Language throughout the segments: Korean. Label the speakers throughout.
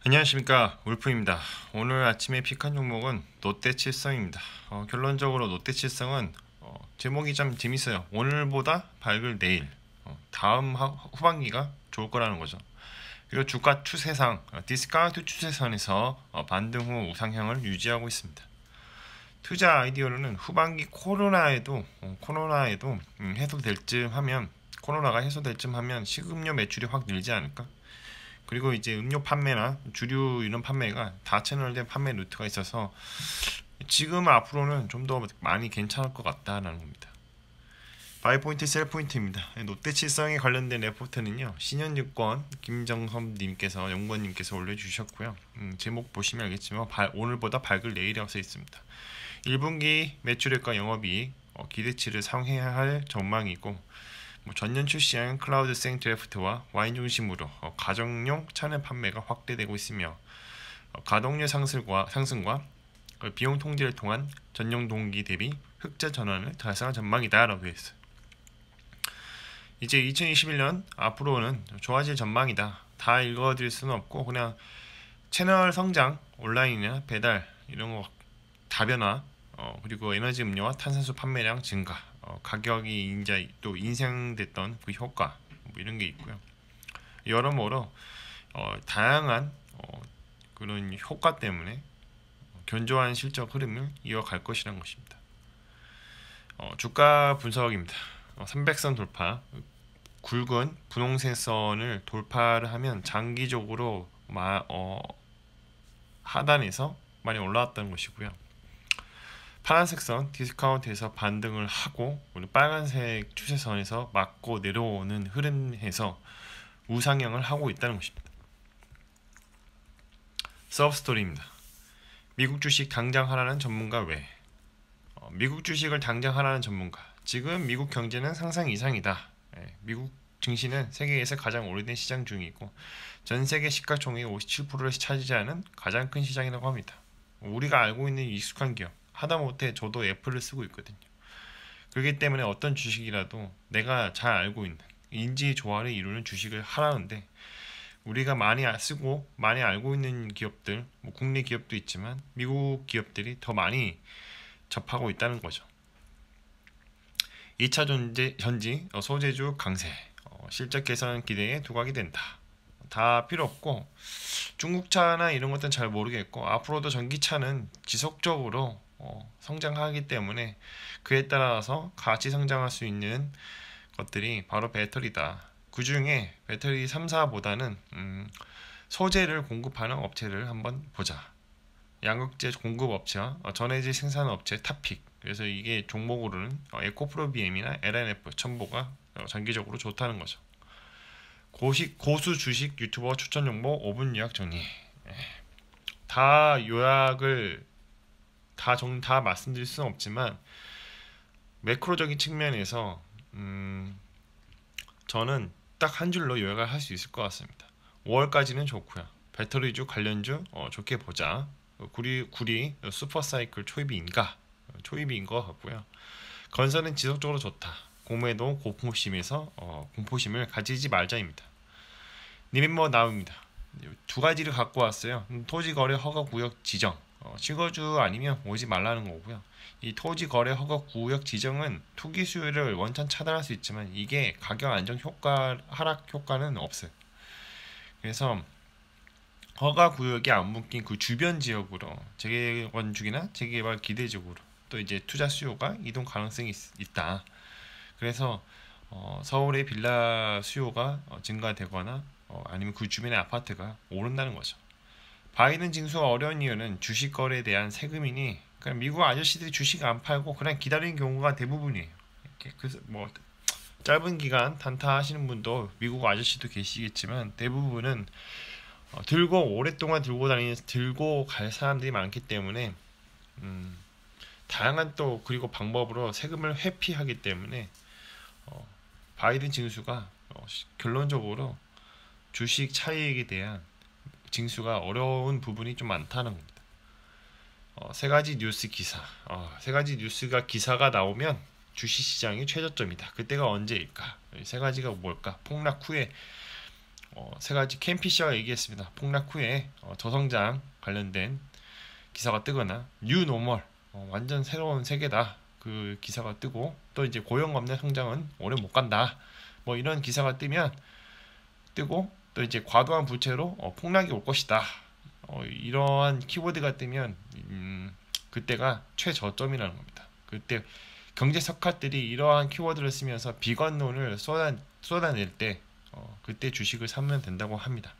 Speaker 1: 안녕하십니까, 울프입니다. 오늘 아침에 픽한 종목은 롯데칠성입니다. 결론적으로 롯데칠성은 제목이 좀 재밌어요. 오늘보다 밝을 내일, 다음 후반기가 좋을 거라는 거죠. 그리고 주가 추세상 디스카운트 추세선에서 반등 후 우상향을 유지하고 있습니다. 투자 아이디어로는 후반기 코로나에도 해소될 쯤 하면, 코로나가 해소될 쯤 하면 식음료 매출이 확 늘지 않을까? 그리고 이제 음료 판매나 주류 이런 판매가 다채널된 판매 루트가 있어서 지금 앞으로는 좀 더 많이 괜찮을 것 같다라는 겁니다. 바이포인트 셀포인트입니다. 롯데칠성에 관련된 레포트는요, 신현증권 김정섭님께서 연구원님께서 올려주셨고요. 제목 보시면 알겠지만 오늘보다 밝을 내일이라고 써 있습니다. 1분기 매출액과 영업이익 기대치를 상회할 전망이고, 전년 출시한 클라우드 생 드래프트와 와인 중심으로 가정용 차량 판매가 확대되고 있으며, 가동률 상승과 비용 통제를 통한 전년 동기 대비 흑자 전환을 달성할 전망이다라고 했어요. 이제 2021년 앞으로는 좋아질 전망이다. 다 읽어드릴 수는 없고 그냥 채널 성장, 온라인이나 배달 이런 거 다변화, 그리고 에너지 음료와 탄산수 판매량 증가, 가격이 이제 또 인상됐던 그 효과, 이런 게 있고요. 여러모로 다양한 그런 효과 때문에 견조한 실적 흐름을 이어갈 것이라는 것입니다. 주가 분석입니다. 300선 돌파, 굵은 분홍색선을 돌파를 하면 장기적으로 하단에서 많이 올라왔다는 것이고요. 파란색 선 디스카운트에서 반등을 하고 우리 빨간색 추세선에서 맞고 내려오는 흐름에서 우상향을 하고 있다는 것입니다. 서브스토리입니다. 미국 주식 당장 하라는 전문가 외. 미국 주식을 당장 하라는 전문가. 지금 미국 경제는 상상 이상이다. 미국 증시는 세계에서 가장 오래된 시장 중이고 전 세계 시가총액의 57%를 차지하는 가장 큰 시장이라고 합니다. 우리가 알고 있는 익숙한 기업, 하다못해 저도 애플을 쓰고 있거든요. 그렇기 때문에 어떤 주식이라도 내가 잘 알고 있는 인지 조화를 이루는 주식을 하라는데, 우리가 많이 쓰고 많이 알고 있는 기업들, 국내 기업도 있지만 미국 기업들이 더 많이 접하고 있다는 거죠. 2차 전지 소재주 강세, 실적 개선 기대에 두각이 된다. 다 필요 없고, 중국차나 이런 것들은 잘 모르겠고, 앞으로도 전기차는 지속적으로 성장하기 때문에 그에 따라서 같이 성장할 수 있는 것들이 바로 배터리다. 그 중에 배터리 3사보다는 소재를 공급하는 업체를 한번 보자. 양극재 공급 업체와 전해질 생산 업체 탑픽. 그래서 이게 종목으로는 에코프로 BM이나 LNF 첨보가 장기적으로 좋다는 거죠. 고수 주식 유튜버 추천 정보 5분 요약 정리. 다 요약을 다 말씀드릴 수는 없지만 매크로적인 측면에서 저는 딱 한 줄로 요약을 할 수 있을 것 같습니다. 5월까지는 좋고요. 배터리주 관련주 좋게 보자. 구리 슈퍼사이클 초입인 것 같고요. 건설은 지속적으로 좋다. 공매도 공포심에서 공포심을 가지지 말자입니다. 니멤버 나옵니다. 두 가지를 갖고 왔어요. 토지거래 허가구역 지정, 실거주 아니면 오지 말라는 거고요. 이 토지거래 허가구역 지정은 투기 수요를 원천 차단할 수 있지만 이게 가격 안정 하락 효과는 없어요. 그래서 허가구역에 안 묶인 그 주변 지역으로 재건축이나 재개발 기대적으로 또 이제 투자 수요가 이동 가능성이 있다. 그래서 서울의 빌라 수요가 증가되거나 아니면 그 주변의 아파트가 오른다는 거죠. 바이든 징수가 어려운 이유는 주식 거래에 대한 세금이니, 그냥 미국 아저씨들이 주식 안 팔고 그냥 기다리는 경우가 대부분이에요. 그래서 짧은 기간 단타 하시는 분도 미국 아저씨도 계시겠지만 대부분은 오랫동안 들고 갈 사람들이 많기 때문에 다양한 또 그리고 방법으로 세금을 회피하기 때문에 바이든 징수가 결론적으로 주식 차익에 대한 징수가 어려운 부분이 좀 많다는 겁니다. 세 가지 뉴스 기사, 세 가지 기사가 나오면 주식시장이 최저점이다. 그때가 언제일까? 세 가지가 뭘까? 폭락 후에 세 가지 KMPC가 얘기했습니다. 폭락 후에 저성장 관련된 기사가 뜨거나 뉴 노멀 완전 새로운 세계다 그 기사가 뜨고, 또 이제 고용 없는 성장은 오래 못 간다 뭐 이런 기사가 뜨고, 또 이제 과도한 부채로 폭락이 올 것이다 이러한 키워드가 뜨면 그때가 최저점이라는 겁니다. 그때 경제 석학들이 이러한 키워드를 쓰면서 비관론을 쏟아낼 때 그때 주식을 사면 된다고 합니다.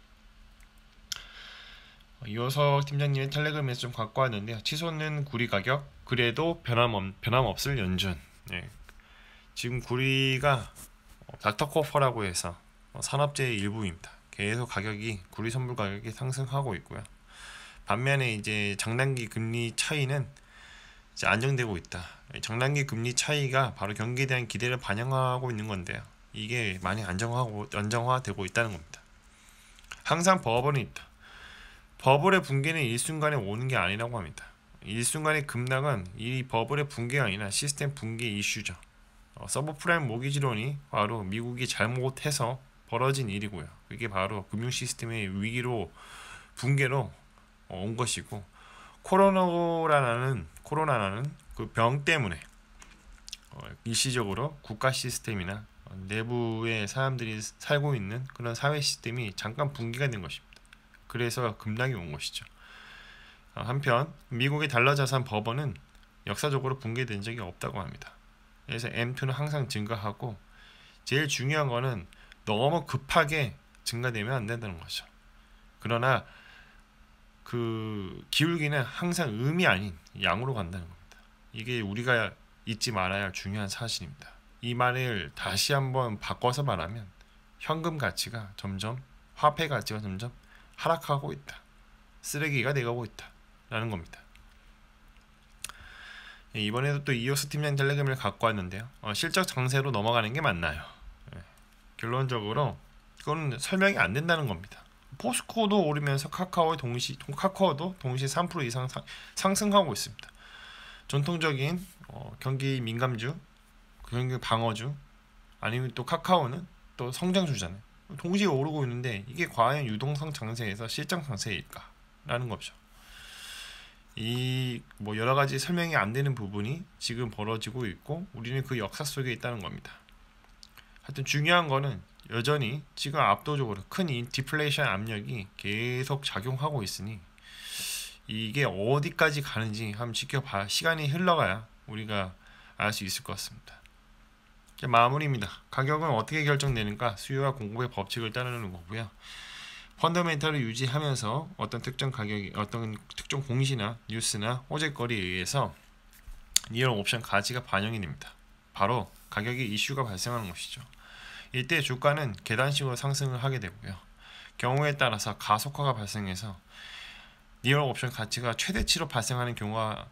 Speaker 1: 이호석 팀장님의 텔레그램에서 좀 갖고 왔는데요. 치솟는 구리 가격 그래도 변함없을 연준. 예. 지금 구리가 닥터코퍼라고 해서 산업재의 일부입니다. 계속 구리 선물 가격이 상승하고 있고요. 반면에 이제 장단기 금리 차이는 이제 안정되고 있다. 장단기 금리 차이가 바로 경기에 대한 기대를 반영하고 있는 건데요. 이게 많이 안정화되고 있다는 겁니다. 항상 버블은 있다. 버블의 붕괴는 일순간에 오는 게 아니라고 합니다. 일순간의 급락은 이 버블의 붕괴가 아니라 시스템 붕괴 이슈죠. 서브프라임 모기지론이 바로 미국이 잘못해서 벌어진 일이고요. 이게 바로 금융 시스템의 위기로 붕괴로 온 것이고, 코로나라는 그 병 때문에 일시적으로 국가 시스템이나 내부의 사람들이 살고 있는 그런 사회 시스템이 잠깐 붕괴가 된 것입니다. 그래서 급락이 온 것이죠. 한편 미국의 달러 자산 버블은 역사적으로 붕괴된 적이 없다고 합니다. 그래서 M2는 항상 증가하고, 제일 중요한 거는 너무 급하게 증가되면 안 된다는 거죠. 그러나 그 기울기는 항상 음이 아닌 양으로 간다는 겁니다. 이게 우리가 잊지 말아야 할 중요한 사실입니다. 이 말을 다시 한번 바꿔서 말하면 현금 가치가 점점, 화폐 가치가 점점 하락하고 있다. 쓰레기가 돼가고 있다. 라는 겁니다. 이번에도 또 이호스 팀장 텔레그램을 갖고 왔는데요. 실적 장세로 넘어가는 게 맞나요? 결론적으로 이거는 설명이 안 된다는 겁니다. 포스코도 오르면서 카카오도 동시 3% 이상 상승하고 있습니다. 전통적인 경기 민감주, 경기 방어주, 아니면 또 카카오는 또 성장주잖아요. 동시에 오르고 있는데 이게 과연 유동성 장세에서 실적 장세일까라는 거죠. 이 뭐 여러 가지 설명이 안 되는 부분이 지금 벌어지고 있고, 우리는 그 역사 속에 있다는 겁니다. 하여튼 중요한 거는 여전히 지금 압도적으로 큰 디플레이션 압력이 계속 작용하고 있으니 이게 어디까지 가는지 한번 지켜봐. 시간이 흘러가야 우리가 알 수 있을 것 같습니다. 마무리입니다. 가격은 어떻게 결정되는가? 수요와 공급의 법칙을 따르는 거고요. 펀더멘털을 유지하면서 어떤 특정 가격이, 어떤 특정 공시나 뉴스나 호재거리에 의해서 리얼 옵션 가치가 반영이 됩니다. 바로 가격의 이슈가 발생하는 것이죠. 이때 주가는 계단식으로 상승을 하게 되고요. 경우에 따라서 가속화가 발생해서 리얼 옵션 가치가 최대치로 발생하는 경우가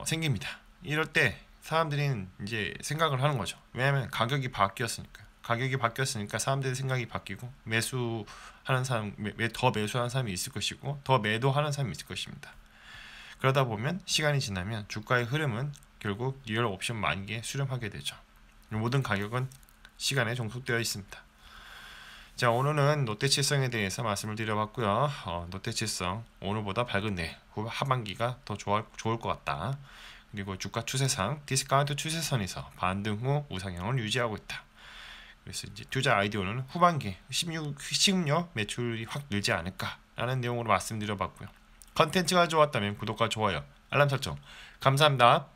Speaker 1: 생깁니다. 이럴 때 사람들은 이제 생각을 하는 거죠. 왜냐하면 가격이 바뀌었으니까 사람들의 생각이 바뀌고 매수하는 사람, 더 매수하는 사람이 있을 것이고 더 매도하는 사람이 있을 것입니다. 그러다 보면 시간이 지나면 주가의 흐름은 결국 리얼 옵션 만기에 수렴하게 되죠. 모든 가격은 시간에 종속되어 있습니다. 자, 오늘은 롯데칠성에 대해서 말씀을 드려봤고요. 롯데칠성 오늘보다 밝은 내일 하반기가 더 좋을 것 같다. 그리고 주가 추세상 디스카운트 추세선에서 반등 후 우상향을 유지하고 있다. 그래서 이제 투자 아이디어는 후반기 식료 매출이 확 늘지 않을까라는 내용으로 말씀드려봤고요. 컨텐츠가 좋았다면 구독과 좋아요, 알람 설정 감사합니다.